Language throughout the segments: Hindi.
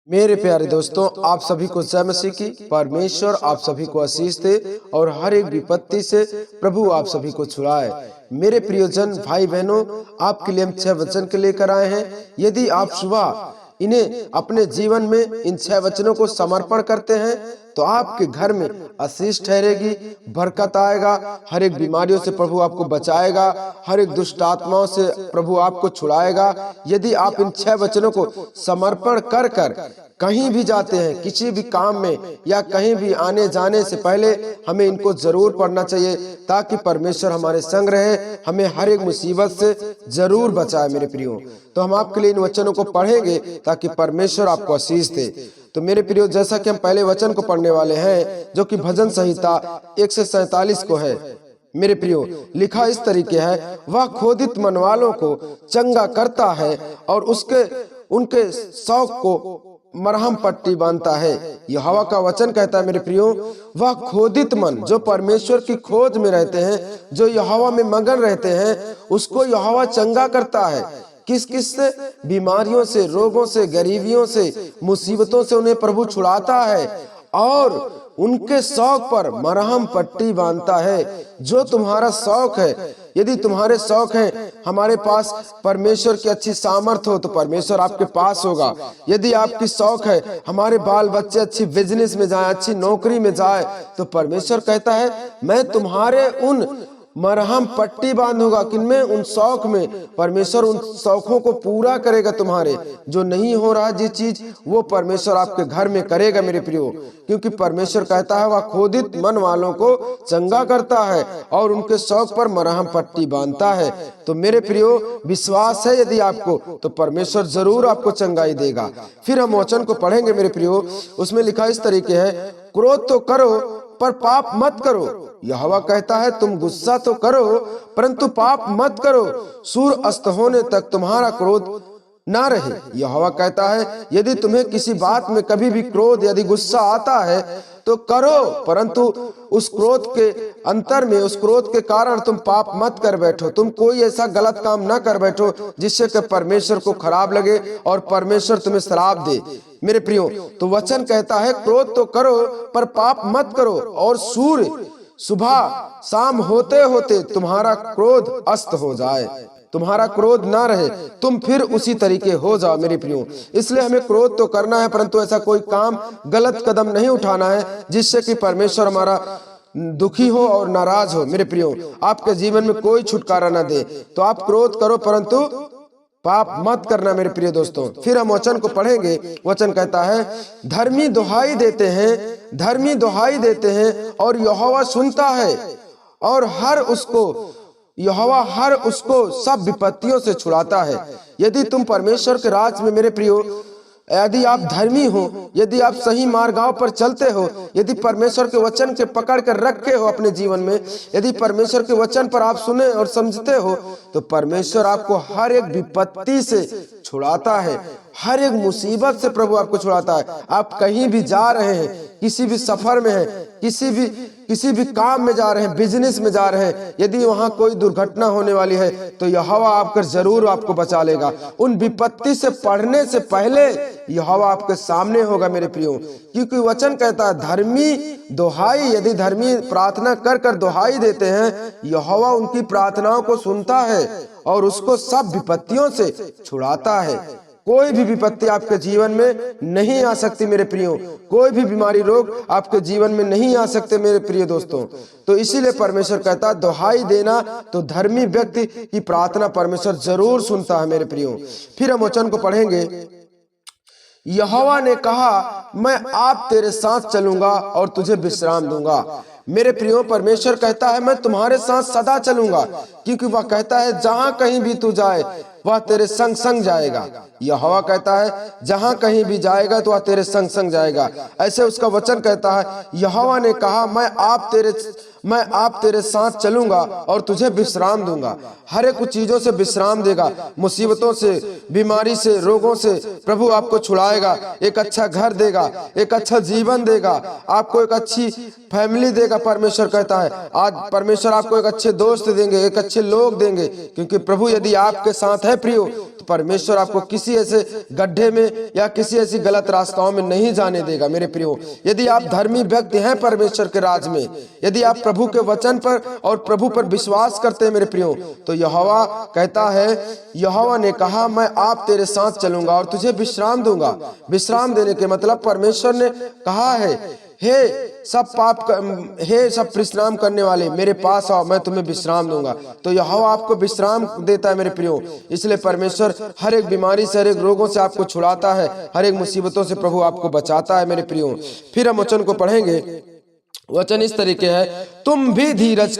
मेरे प्यारे दोस्तों, आप सभी को जय मसीह की। परमेश्वर आप सभी को आशीष दे और हर एक विपत्ति से प्रभु आप सभी को छुड़ाए। मेरे प्रियजन भाई बहनों, आपके लिए हम 6 वचन के लेकर आए हैं। यदि आप सुबह इन्हें अपने जीवन में इन 6 वचनों को समर्पण करते हैं तो आपके घर में आशीष ठहरेगी, बरकत आएगा, हर एक बीमारियों से प्रभु आपको बचाएगा, हर एक दुष्ट आत्माओं से प्रभु आपको छुड़ाएगा। यदि आप इन 6 वचनों को समर्पण कर कर कहीं भी जाते हैं, किसी भी काम में या कहीं भी आने जाने से पहले हमें इनको जरूर पढ़ना चाहिए, ताकि परमेश्वर हमारे संग रहे, हमें हर एक मुसीबत से जरूर बचाए। मेरे प्रियो, तो हम आपके लिए इन वचनों को पढ़ेंगे ताकि परमेश्वर आपको आशीष दे। तो मेरे प्रियो, जैसा कि हम पहले वचन को पढ़ने वाले हैं, जो कि भजन संहिता 147 को है। मेरे प्रियो, लिखा इस तरीके है, वह खोदित मन वालों को चंगा करता है और उनके शौक को मरहम पट्टी बांधता है। यहोवा का वचन कहता है मेरे प्रियो, वह खोदित मन, जो परमेश्वर की खोज में रहते हैं, जो यहोवा में मगन रहते हैं, उसको यहोवा चंगा करता है। किस किस से? बीमारियों से, रोगों से, गरीबियों से, मुसीबतों से उन्हें प्रभु छुड़ाता है और उनके शौक पर मरहम पट्टी बांधता है। जो तुम्हारा शौक है, यदि तुम्हारे शौक हैं हमारे पास परमेश्वर की अच्छी सामर्थ हो तो परमेश्वर आपके पास होगा। यदि आपकी शौक है हमारे बाल बच्चे अच्छी बिजनेस में जाए, अच्छी नौकरी में जाए, तो परमेश्वर कहता है मैं तुम्हारे उन मरहम पट्टी बांधूंगा। किनमें? उन शौक में। परमेश्वर उन शौकों को पूरा करेगा। तुम्हारे जो नहीं हो रहा जिस चीज, वो परमेश्वर आपके घर में करेगा मेरे प्रियो, क्योंकि परमेश्वर कहता है वह खोदित मन वालों को चंगा करता है और उनके शौक पर मरहम पट्टी बांधता है। तो मेरे प्रियो, विश्वास है यदि आपको, तो परमेश्वर जरूर आपको चंगाई देगा। फिर हम वचन को पढ़ेंगे मेरे प्रियो। उसमें लिखा इस तरीके है, क्रोध तो करो पर पाप मत करो। यहोवा कहता है तुम गुस्सा तो करो परंतु पाप मत करो। सूर्य अस्त होने तक तुम्हारा क्रोध ना रहे। यहोवा कहता है यदि तुम्हें किसी बात में कभी भी क्रोध यदि गुस्सा आता है तो करो, परंतु उस क्रोध के अंतर में, उस क्रोध के कारण तुम पाप मत कर बैठो। तुम कोई ऐसा गलत काम ना कर बैठो जिससे कि परमेश्वर को खराब लगे और परमेश्वर तुम्हें श्राप दे। मेरे प्रियो, तो वचन कहता है क्रोध तो करो पर पाप मत करो, और सूर्य सुबह शाम होते होते तुम्हारा क्रोध अस्त हो जाए, तुम्हारा क्रोध ना रहे, तुम फिर उसी तरीके हो जाओ। मेरे प्रियो, इसलिए हमें क्रोध तो करना है, परंतु ऐसा कोई काम, गलत कदम नहीं उठाना है जिससे कि परमेश्वर हमारा दुखी हो और नाराज हो। मेरे प्रियो, आपके जीवन में कोई छुटकारा ना दे। तो आप क्रोध करो परंतु पाप मत करना मेरे प्रिय दोस्तों। फिर हम वचन को पढ़ेंगे। वचन कहता है, धर्मी दुहाई देते हैं, धर्मी दुहाई देते हैं और यहोवा सुनता है और यहोवा हर उसको सब विपत्तियों से छुड़ाता है। यदि तुम परमेश्वर के राज में मेरे प्रियो, यदि आप धर्मी हो, यदि आप सही मार्गों पर चलते हो, यदि परमेश्वर के वचन के पकड़ कर रखे हो अपने जीवन में, यदि परमेश्वर के वचन पर आप सुने और समझते हो, तो परमेश्वर आपको हर एक विपत्ति से छुड़ाता है, हर एक मुसीबत से प्रभु आपको छुड़ाता है। आप कहीं भी जा रहे हैं, किसी भी सफर में हैं, किसी भी काम में जा रहे हैं, बिजनेस में जा रहे हैं, यदि वहां कोई दुर्घटना होने वाली है तो यहोवा आपकर जरूर आपको बचा लेगा। उन विपत्ति से पढ़ने से पहले यहोवा आपके सामने होगा मेरे प्रियो, क्योंकि वचन कहता है धर्मी दुहाई, यदि धर्मी प्रार्थना कर कर दुहाई देते हैं, यहोवा उनकी प्रार्थनाओं को सुनता है और उसको सब विपत्तियों से छुड़ाता है। कोई भी विपत्ति आपके जीवन में नहीं आ सकती मेरे प्रियो, कोई भी बीमारी रोग आपके जीवन में नहीं आ सकते मेरे प्रिय दोस्तों। तो इसीलिए परमेश्वर कहता है दुहाई देना, तो धर्मी व्यक्ति की प्रार्थना परमेश्वर जरूर सुनता है मेरे प्रियो। फिर हम वचन को पढ़ेंगे। यहोवा ने कहा मैं आप तेरे साथ चलूंगा और तुझे विश्राम दूंगा। मेरे प्रियो, परमेश्वर कहता है मैं तुम्हारे साथ सदा चलूंगा, क्योंकि वह कहता है जहां कहीं भी तू जाए वह तेरे संग संग जाएगा। यहोवा कहता है जहां कहीं भी जाएगा तो वह तेरे संग संग जाएगा। ऐसे उसका वचन कहता है, यहोवा ने कहा मैं आप तेरे साथ चलूंगा और तुझे विश्राम दूंगा। हर एक चीजों से विश्राम देगा, मुसीबतों से, बीमारी से, रोगों से प्रभु आपको छुड़ाएगा। एक अच्छा घर देगा, एक अच्छा जीवन देगा, आपको एक अच्छी फैमिली देगा। परमेश्वर कहता है आज परमेश्वर आपको एक अच्छे दोस्त देंगे, एक अच्छे लोग देंगे, क्योंकि प्रभु यदि आपके साथ है प्रियो, तो परमेश्वर आपको किसी ऐसे गड्ढे में या किसी ऐसी गलत रास्ताओं में नहीं जाने देगा मेरे प्रियो। यदि आप धर्मी व्यक्ति हैं परमेश्वर के राज में, यदि आप प्रभु के वचन पर और प्रभु पर विश्वास करते हैं मेरे प्रियो, तो यहोवा कहता है, यहोवा ने कहा मैं आप तेरे साथ चलूंगा और तुझे विश्राम दूंगा। विश्राम देने के मतलब परमेश्वर ने कहा है, हे सब विश्राम करने वाले मेरे पास आओ, मैं तुम्हें विश्राम दूंगा। तो यहोवा आपको विश्राम देता है मेरे प्रियो। इसलिए परमेश्वर हर एक बीमारी से, हर एक रोगों से आपको छुड़ाता है, हर एक मुसीबतों से प्रभु आपको बचाता है मेरे प्रियो। फिर हम वचन को पढ़ेंगे। वचन इस तरीके है, तुम भी धीरज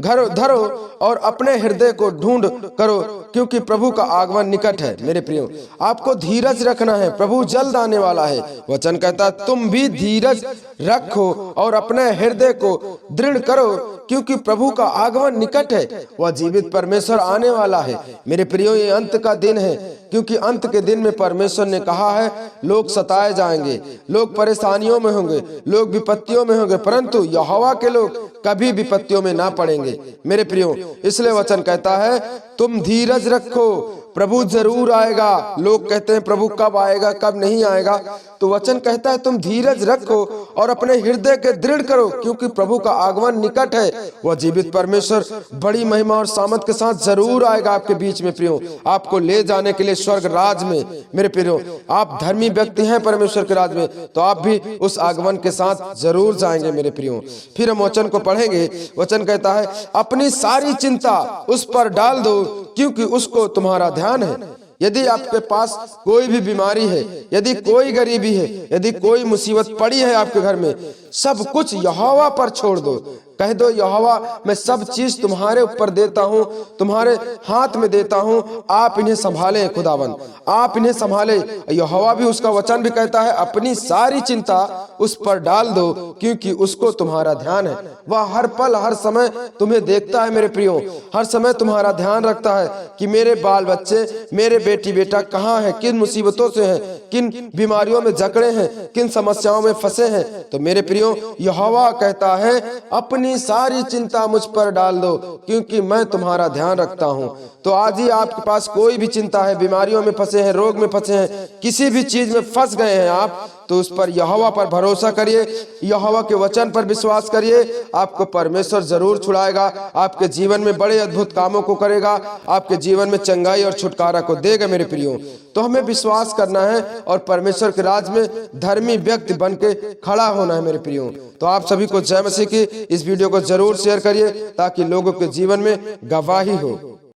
धरो और अपने हृदय को ढूंढ करो, क्योंकि प्रभु का आगमन निकट है मेरे प्रियो। आपको धीरज रखना है, प्रभु जल्द आने वाला है। वचन कहता है तुम भी धीरज रखो और अपने हृदय को दृढ़ करो, क्योंकि प्रभु का आगमन निकट है। वह जीवित परमेश्वर आने वाला है मेरे प्रियो। ये अंत का दिन है, क्योंकि अंत के दिन में परमेश्वर ने कहा है लोग सताए जाएंगे, लोग परेशानियों में होंगे, लोग विपत्तियों में होंगे, परंतु यहोवा के लोग कभी विपत्तियों में ना पड़ेंगे मेरे प्रियो। इसलिए वचन कहता है तुम धीरज रखो, प्रभु जरूर आएगा। लोग कहते हैं प्रभु कब आएगा, कब नहीं आएगा, तो वचन कहता है तुम धीरज रखो और अपने हृदय के दृढ़ करो, क्योंकि प्रभु का आगमन निकट है। वह जीवित परमेश्वर बड़ी महिमा और सामर्थ के साथ जरूर आएगा आपके बीच में प्रियो, आपको ले जाने के लिए स्वर्ग राज में मेरे प्रियो। आप धर्मी व्यक्ति हैं परमेश्वर के राज में, तो आप भी उस आगमन के साथ जरूर जाएंगे मेरे प्रियो। फिर हम वचन को पढ़ेंगे। वचन कहता है अपनी सारी चिंता उस पर डाल दो, क्योंकि उसको तुम्हारा ध्यान है। यदि आपके पास कोई भी बीमारी है, यदि कोई गरीबी है, यदि कोई मुसीबत पड़ी है आपके घर में, सब कुछ यहोवा पर छोड़ दो। कह दो यहोवा मैं सब चीज तुम्हारे ऊपर देता हूँ, तुम्हारे हाथ में देता हूँ, आप इन्हें संभाले खुदावन, आप इन्हें संभाले। यहोवा भी, उसका वचन भी कहता है अपनी सारी चिंता उस पर डाल दो, क्योंकि उसको तुम्हारा ध्यान है। वह हर पल हर समय तुम्हें देखता है मेरे प्रियो, हर समय तुम्हारा ध्यान रखता है कि मेरे बाल बच्चे, मेरे बेटी बेटा कहाँ है, किन मुसीबतों से हैं, किन बीमारियों में जकड़े हैं, किन समस्याओं में फंसे हैं। तो मेरे प्रियो यहोवा कहता है अपनी सारी चिंता मुझ पर डाल दो, क्योंकि मैं तुम्हारा ध्यान रखता हूँ। तो आज ही आपके पास कोई भी चिंता है, बीमारियों में फंसे हैं, रोग में फंसे हैं, किसी भी चीज में फंस गए हैं आप, तो उस पर यहोवा पर भरोसा करिए, यहोवा के वचन पर विश्वास करिए। आपको परमेश्वर जरूर छुड़ाएगा, आपके जीवन में बड़े अद्भुत कामों को करेगा, आपके जीवन में चंगाई और छुटकारा को देगा मेरे प्रियो। तो हमें विश्वास करना है और परमेश्वर के राज में धर्मी व्यक्ति बन के खड़ा होना है मेरे प्रियो। तो आप सभी को जय मसीह की। इस वीडियो को जरूर शेयर करिए ताकि लोगों के जीवन में गवाही हो।